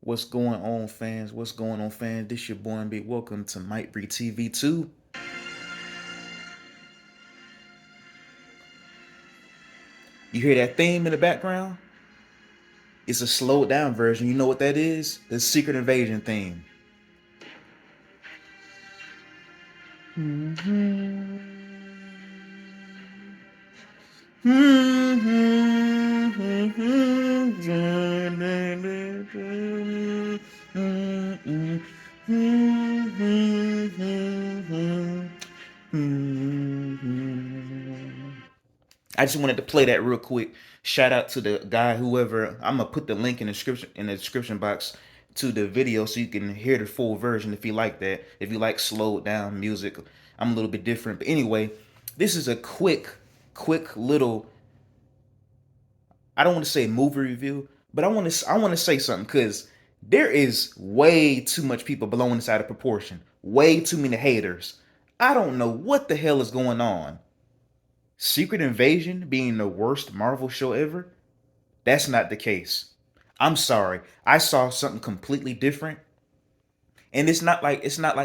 What's going on, fans? What's going on, fans? This your boy B. Welcome to Might Breed TV 2. You hear that theme in the background? It's a slowed down version. You know what that is? The Secret Invasion theme. I just wanted to play that real quick. Shout out to the guy, whoever. I'm gonna put the link in the description box to the video so you can hear the full version if you like that. If you like slowed down music, I'm a little bit different. But anyway, this is a quick little. I don't want to say movie review, but I want to say something because there is way too much people blowing this out of proportion. Way too many haters. I don't know what the hell is going on. Secret Invasion being the worst Marvel show ever? That's not the case. I'm sorry. I saw something completely different. And it's not like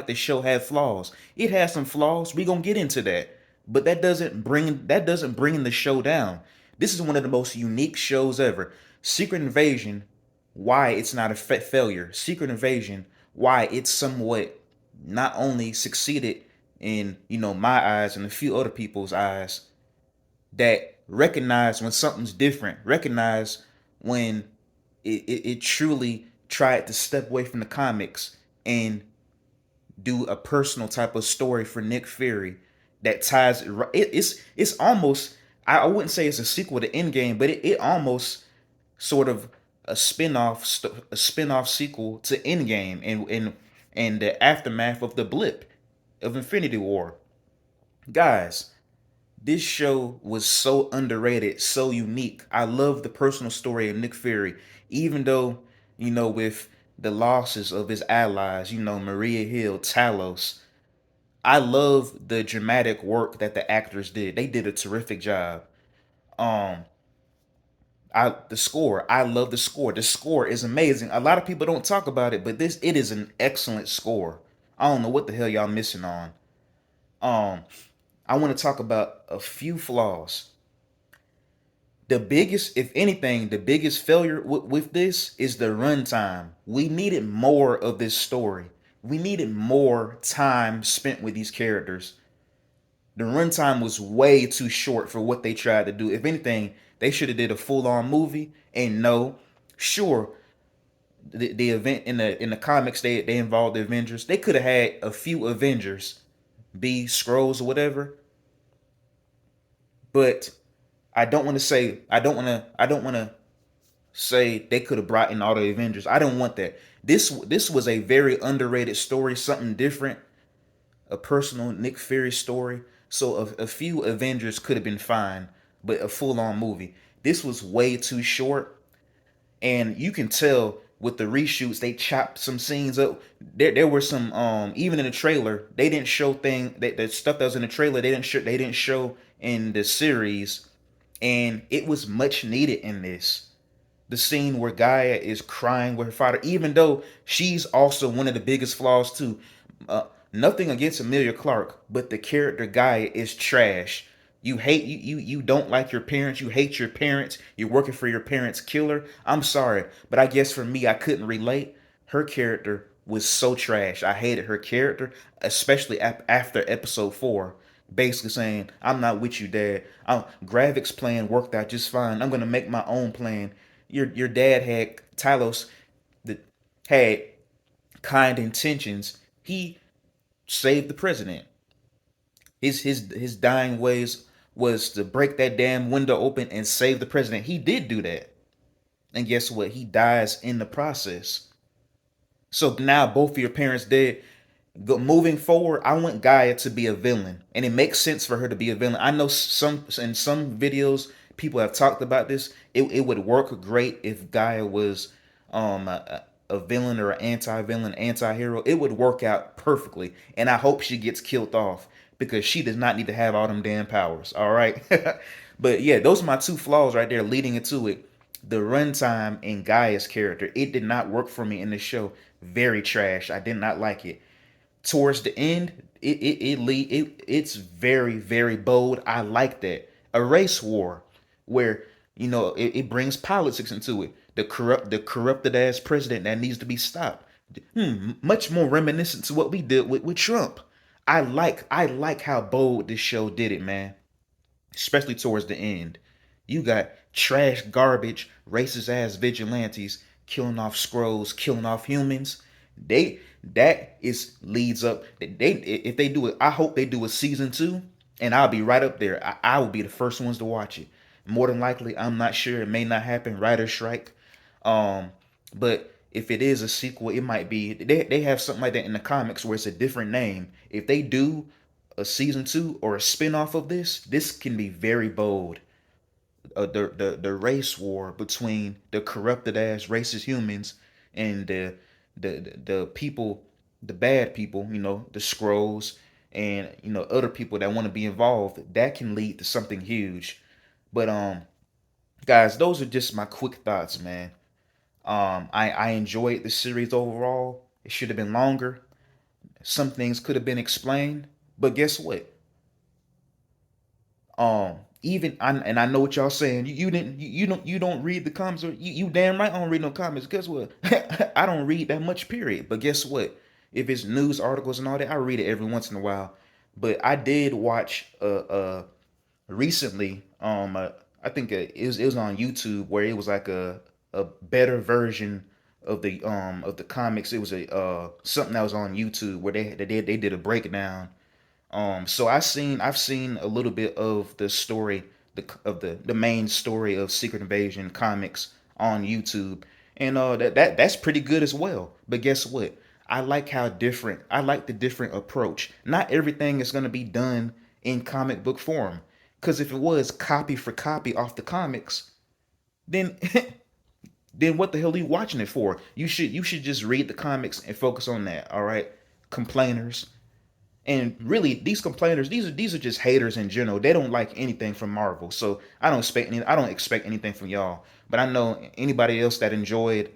the show had flaws. It has some flaws. We going to get into that. But that doesn't bring the show down. This is one of the most unique shows ever. Secret Invasion, why it's not a failure. Secret Invasion, why it's somewhat not only succeeded in, my eyes and a few other people's eyes, that recognize when something's different, recognize when it truly tried to step away from the comics and do a personal type of story for Nick Fury that ties it's almost, I wouldn't say it's a sequel to Endgame, but it almost sort of a spin-off sequel to Endgame and the aftermath of the blip of Infinity War. Guys, this show was so underrated, so unique. I love the personal story of Nick Fury, even though, with the losses of his allies, Maria Hill, Talos. I love the dramatic work that the actors did. They did a terrific job. Um, the score, I love the score. The score is amazing. A lot of people don't talk about it, but it is an excellent score. I don't know what the hell y'all missing on. Um, I want to talk about a few flaws. The biggest, if anything, the biggest failure with this is the runtime. We needed more of this story. We needed more time spent with these characters. The runtime was way too short for what they tried to do. If anything, they should have did a full-on movie. And no, sure, the event in the comics, they involved the Avengers. They could have had a few Avengers be Scrolls or whatever, but I don't want to say they could have brought in all the Avengers. I don't want that. This was a very underrated story, something different, a personal Nick Fury story. So a few Avengers could have been fine, but a full on movie. This was way too short, and you can tell with the reshoots they chopped some scenes up. There were some even in the trailer they didn't show the stuff that was in the trailer they didn't show in the series, and it was much needed in this. The scene where Gaia is crying with her father, even though she's also one of the biggest flaws too. Nothing against Emilia Clarke, but the character Gaia is trash. You don't like your parents. You hate your parents. You're working for your parents' killer. I'm sorry, but I guess for me, I couldn't relate. Her character was so trash. I hated her character, especially after episode 4, basically saying, "I'm not with you, Dad. Gravik's plan worked out just fine. I'm gonna make my own plan." Your dad had Talos that had kind intentions. He saved the president. His dying ways was to break that damn window open and save the president. He did do that. And guess what? He dies in the process. So now both of your parents dead. Moving forward, I want Gaia to be a villain, and it makes sense for her to be a villain. I know in some videos people have talked about this. It would work great if Gaia was a villain or an anti-villain, anti-hero. It would work out perfectly, and I hope she gets killed off because she does not need to have all them damn powers. All right, but yeah, those are my two flaws right there leading into it. The runtime in Gaia's character, it did not work for me in the show. Very trash. I did not like it. Towards the end, it's very bold. I like that. A race war where it brings politics into it. The corrupted ass president that needs to be stopped. Much more reminiscent to what we did with Trump. I like how bold this show did it, man. Especially towards the end. You got trash, garbage, racist ass vigilantes killing off scrolls, killing off humans. They that is leads up. They if they do it, I hope they do a season 2, and I'll be right up there. I will be the first ones to watch it. More than likely, I'm not sure. It may not happen. Writer strike. Um, but if it is a sequel, it might be. They have something like that in the comics where it's a different name. If they do a season 2 or a spin-off of this can be very bold. The race war between the corrupted ass racist humans and the people, the bad people, the scrolls, and other people that want to be involved, that can lead to something huge. But guys, those are just my quick thoughts, man. I enjoyed the series overall. It should have been longer. Some things could have been explained, but guess what? Even and I know what y'all saying. You didn't you don't read the comments, or you damn right I don't read no comments. Guess what? I don't read that much, period. But guess what? If it's news articles and all that, I read it every once in a while. But I did watch recently, I think it was on YouTube, where it was like a better version of the comics. It was a something that was on YouTube where they did a breakdown. So I've seen a little bit of the story, the main story of Secret Invasion comics on YouTube, and that's pretty good as well. But guess what? I like the different approach. Not everything is gonna be done in comic book form, because if it was copy for copy off the comics, then then what the hell are you watching it for? You should just read the comics and focus on that. All right, complainers. And really, these complainers, these are just haters in general. They don't like anything from Marvel. So I don't expect anything from y'all. But I know anybody else that enjoyed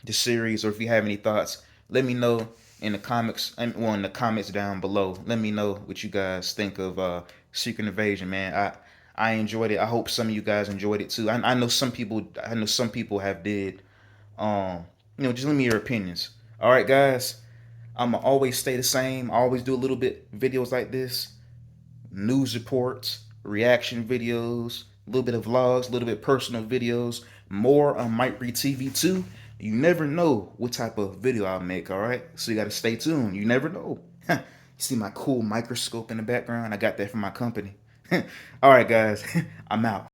the series, or if you have any thoughts, let me know in the comics, well, in the comments down below. Let me know what you guys think of Secret Invasion, man. I enjoyed it. I hope some of you guys enjoyed it too. I know some people. I know some people have did. Just let me your opinions. All right, guys. I'ma always stay the same. I always do a little bit videos like this, news reports, reaction videos, a little bit of vlogs, a little bit of personal videos, more on Mike Reed TV too. You never know what type of video I'll make, all right? So you gotta stay tuned. You never know. You see my cool microscope in the background? I got that from my company. All right, guys, I'm out.